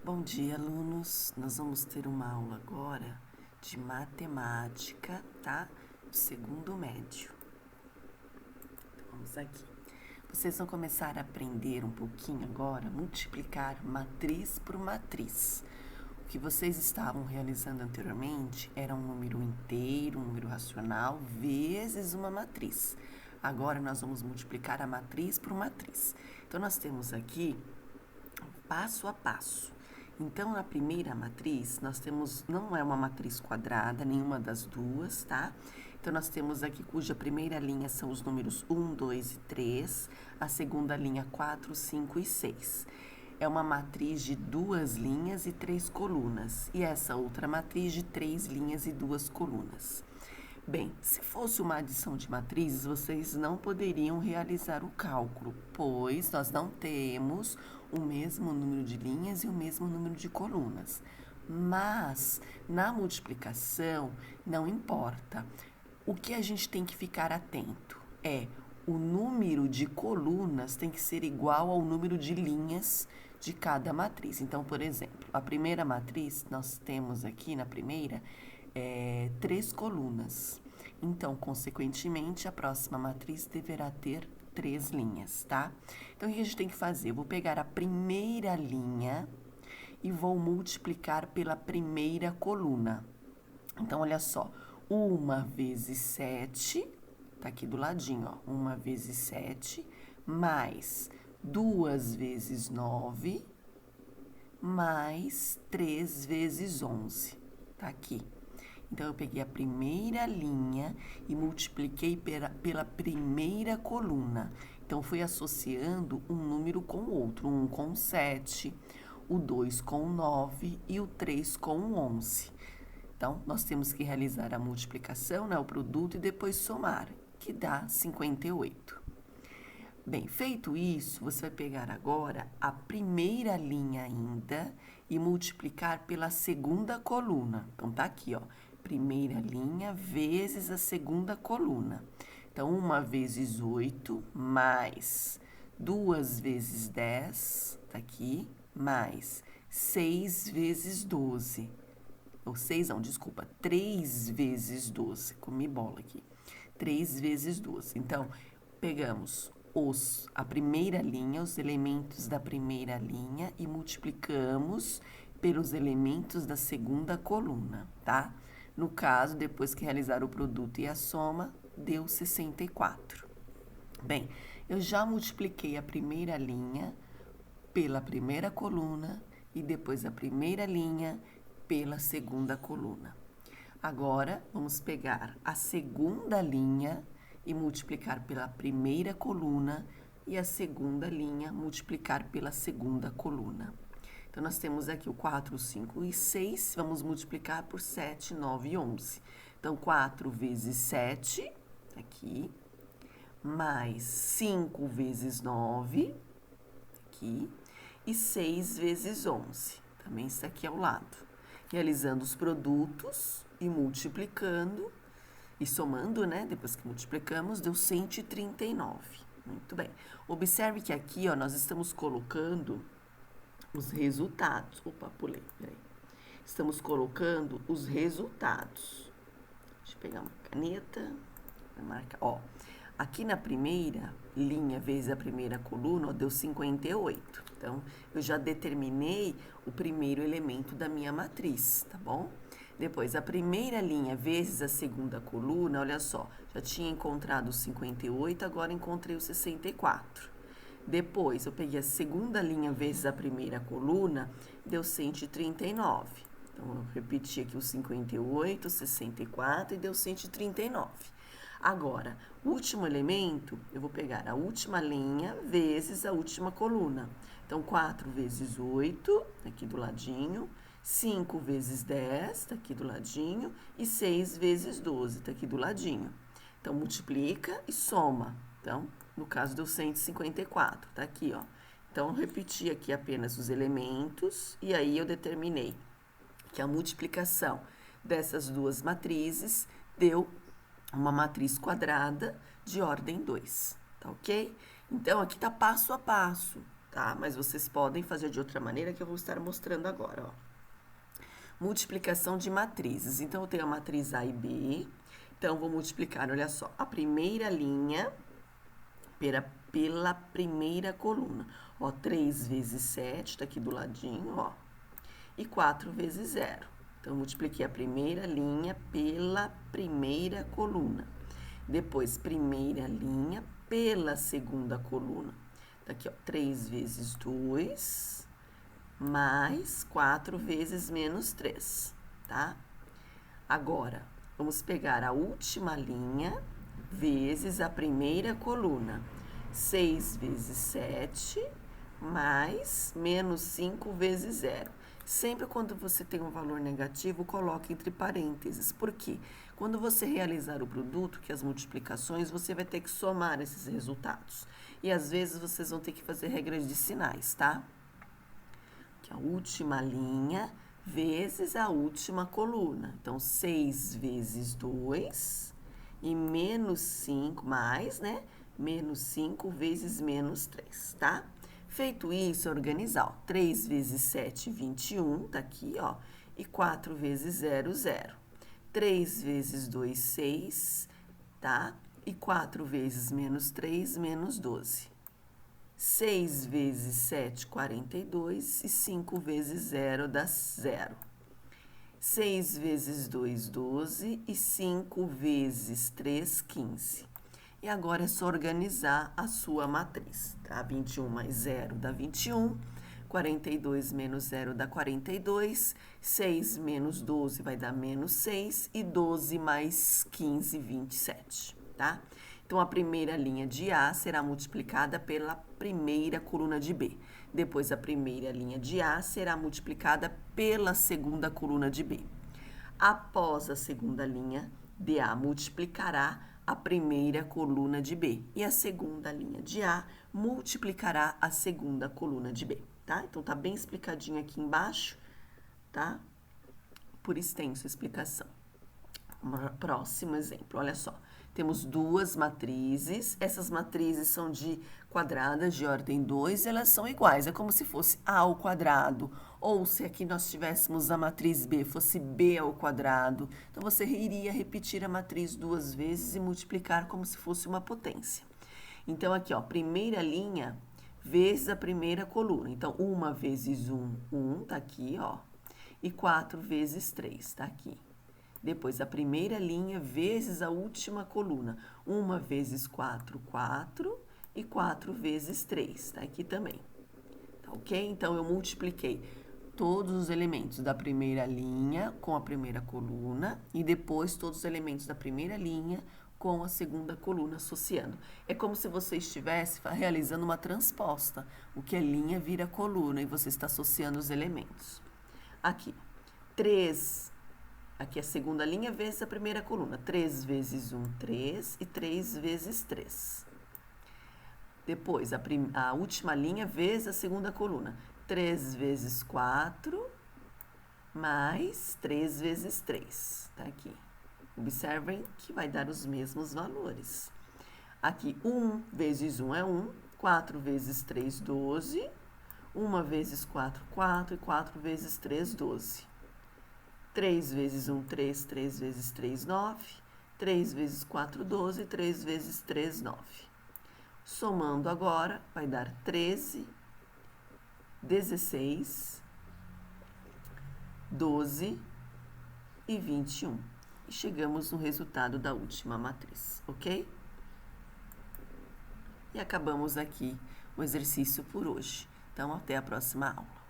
Bom dia, alunos. Nós vamos ter uma aula agora de matemática, tá? Do segundo médio. Então, vamos aqui. Vocês vão começar a aprender um pouquinho agora, multiplicar matriz por matriz. O que vocês estavam realizando anteriormente era um número inteiro, um número racional, vezes uma matriz. Agora, nós vamos multiplicar a matriz por matriz. Então, nós temos aqui passo a passo. Então, na primeira matriz, nós temos, não é uma matriz quadrada, nenhuma das duas, tá? Então, nós temos aqui, cuja primeira linha são os números 1, 2 e 3, a segunda linha 4, 5 e 6. É uma matriz de 2 linhas e 3 colunas, e essa outra matriz de 3 linhas e 2 colunas. Bem, se fosse uma adição de matrizes, vocês não poderiam realizar o cálculo, pois nós não temos o mesmo número de linhas e o mesmo número de colunas. Mas, na multiplicação, não importa. O que a gente tem que ficar atento é o número de colunas tem que ser igual ao número de linhas de cada matriz. Então, por exemplo, a primeira matriz, nós temos aqui na primeira 3 colunas. Então, consequentemente, a próxima matriz deverá ter 3 linhas, tá? Então, o que a gente tem que fazer? Eu vou pegar a primeira linha e vou multiplicar pela primeira coluna. Então, olha só, 1 vezes 7, tá aqui do ladinho, ó, 1 vezes 7, mais 2 vezes 9, mais 3 vezes 11, tá aqui. Então, eu peguei a primeira linha e multipliquei pela primeira coluna. Então, fui associando um número com o outro. Um com o 7, o 2 com o 9 e o 3 com o 11. Então, nós temos que realizar a multiplicação, né, o produto, e depois somar, que dá 58. Bem, feito isso, você vai pegar agora a primeira linha ainda e multiplicar pela segunda coluna. Então, tá aqui, ó. Primeira linha vezes a segunda coluna. Então, 1 vezes 8, mais 2 vezes 10, tá aqui, mais 6 vezes 12. Ou 6 não, desculpa, 3 vezes 12. Comi bola aqui. 3 vezes 12. Então, pegamos a primeira linha, os elementos da primeira linha e multiplicamos pelos elementos da segunda coluna, tá? No caso, depois que realizar o produto e a soma, deu 64. Bem, eu já multipliquei a primeira linha pela primeira coluna e depois a primeira linha pela segunda coluna. Agora, vamos pegar a segunda linha e multiplicar pela primeira coluna e a segunda linha multiplicar pela segunda coluna. Então, nós temos aqui o 4, 5 e 6, vamos multiplicar por 7, 9 e 11. Então, 4 vezes 7, aqui, mais 5 vezes 9, aqui, e 6 vezes 11, também está aqui ao lado. Realizando os produtos e multiplicando, e somando, né? Depois que multiplicamos, deu 139. Muito bem. Observe que aqui, ó, nós estamos colocando os resultados. Opa, pulei, peraí. Estamos colocando os resultados. Deixa eu pegar uma caneta para marcar. Ó, aqui na primeira linha vezes a primeira coluna, ó, deu 58. Então, eu já determinei o primeiro elemento da minha matriz, tá bom? Depois, a primeira linha vezes a segunda coluna, olha só, já tinha encontrado o 58, agora encontrei o 64. Depois, eu peguei a segunda linha vezes a primeira coluna, deu 139. Então, eu repeti aqui o 58, 64 e deu 139. Agora, o último elemento, eu vou pegar a última linha vezes a última coluna. Então, 4 vezes 8, aqui do ladinho, 5 vezes 10, tá aqui do ladinho, e 6 vezes 12, tá aqui do ladinho. Então, multiplica e soma. Então, no caso, deu 154, tá aqui, ó. Então, eu repeti aqui apenas os elementos, e aí eu determinei que a multiplicação dessas duas matrizes deu uma matriz quadrada de ordem 2, tá ok? Então, aqui tá passo a passo. tá? Mas vocês podem fazer de outra maneira que eu vou estar mostrando agora, ó. Multiplicação de matrizes. Então, eu tenho a matriz A e B. Então, vou multiplicar, olha só, a primeira linha pela primeira coluna. Ó, 3 vezes 7, tá aqui do ladinho, ó. E 4 vezes 0. Então, multipliquei a primeira linha pela primeira coluna. Depois, primeira linha pela segunda coluna. Tá aqui, ó, 3 vezes 2, mais 4 vezes menos 3, tá? Agora, vamos pegar a última linha vezes a primeira coluna. 6 vezes 7, mais menos 5 vezes 0. Sempre quando você tem um valor negativo, coloque entre parênteses. Por quê? Quando você realizar o produto, que é as multiplicações, você vai ter que somar esses resultados. E às vezes vocês vão ter que fazer regras de sinais, tá? Que a última linha vezes a última coluna. Então, 6 vezes 2 e menos 5, mais, né? Menos 5 vezes menos 3, tá? Feito isso, organizar, ó. 3 vezes 7, 21, tá aqui, ó. E 4 vezes 0, 0. 3 vezes 2, 6, tá? E 4 vezes menos 3, menos 12. 6 vezes 7, 42. E 5 vezes 0 dá 0. 6 vezes 2, 12. E 5 vezes 3, 15. E agora é só organizar a sua matriz, tá? 21 mais 0 dá 21, 42 menos 0 dá 42, 6 menos 12 vai dar menos 6 e 12 mais 15, 27, tá? Então, a primeira linha de A será multiplicada pela primeira coluna de B. Depois, a primeira linha de A será multiplicada pela segunda coluna de B. Após a segunda linha de A, multiplicará a primeira coluna de B. E a segunda linha de A multiplicará a segunda coluna de B, tá? Então, tá bem explicadinho aqui embaixo, tá? Por extenso a explicação. Próximo exemplo, olha só. Temos duas matrizes. Essas matrizes são de quadradas de ordem 2, elas são iguais. É como se fosse A ao quadrado. Ou se aqui nós tivéssemos a matriz B, fosse B ao quadrado. Então, você iria repetir a matriz duas vezes e multiplicar como se fosse uma potência. Então, aqui, ó, primeira linha vezes a primeira coluna. Então, 1 vezes 1, tá aqui, ó. E 4 vezes 3, tá aqui. Depois, a primeira linha vezes a última coluna. 1 vezes 4, 4. E 4 vezes 3, tá aqui também. Tá ok? Então, eu multipliquei todos os elementos da primeira linha com a primeira coluna. E depois, todos os elementos da primeira linha com a segunda coluna associando. É como se você estivesse realizando uma transposta. O que é linha vira coluna e você está associando os elementos. Aqui, 3... Aqui a segunda linha vezes a primeira coluna. 3 vezes 1, 3. E 3 vezes 3. Depois, a última linha vezes a segunda coluna. 3 vezes 4, mais 3 vezes 3. Tá aqui. Observem que vai dar os mesmos valores. Aqui, 1 vezes 1 é 1. 4 vezes 3, 12. 1 vezes 4, 4. E 4 vezes 3, 12. 3 vezes 1, 3, 3 vezes 3, 9, 3 vezes 4, 12, 3 vezes 3, 9. Somando agora, vai dar 13, 16, 12 e 21. E chegamos no resultado da última matriz, ok? E acabamos aqui o exercício por hoje. Então, até a próxima aula.